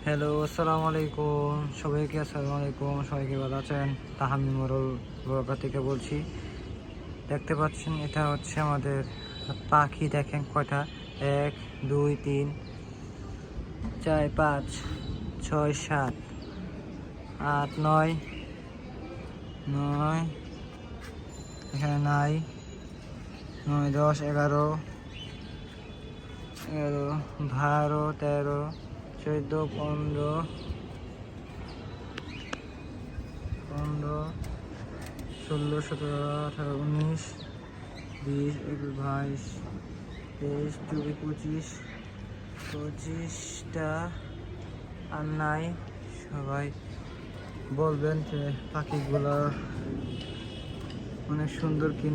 Hello, আসসালামু আলাইকুম সবাইকে। আসসালামু আলাইকুম, সবাইকে ভালো আছেন? তাহামি মোরল বরকা থেকে বলছি। দেখতে পাচ্ছেন এটা হচ্ছে আমাদের পাখি। দেখেন কয়টা, 1 2 3 4 5 6 7 8 9 9, এখানে নাই 9 10 11 12 13 14 15 16 17 18 19 20 21 22 23 24 25টা আর নাই। সবাই বলবেন যে পাখিগুলো অনেক সুন্দর কি